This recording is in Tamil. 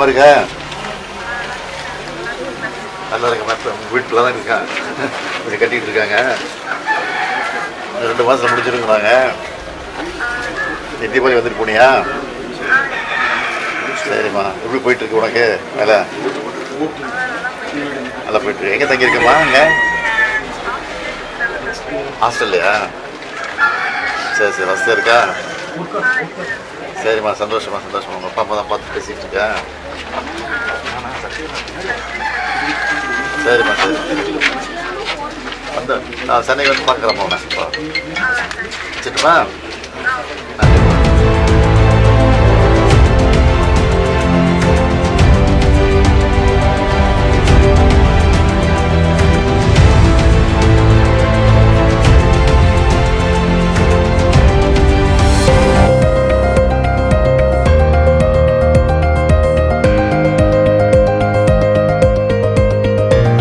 எப்படிமா இருக்க? நல்லா இருக்க. வீட்டில் தான் இருக்கான், கொஞ்சம் கட்டிகிட்டு இருக்காங்க. 2 மாதத்தில் முடிச்சிருக்குறாங்க. எட்டி போய் வந்துட்டு போனியா? சரிம்மா. எப்படி போயிட்டுருக்கு உனக்கு வேலை? நல்லா போயிட்டுருக்கு. எங்கே தங்கியிருக்கம்மா? இங்கே ஹாஸ்டல்லையா? சரி சரி, வசதியாக இருக்கா? சரிம்மா, சந்தோஷமா. உங்கள் அப்பா அம்மா தான் பார்த்து பேசிகிட்டு இருக்கேன். சரிம்மா சரி. வந்து நான் சென்னை வந்து பார்க்குறேம்மா உன்னை. வச்சுட்டுமா? நன்றி.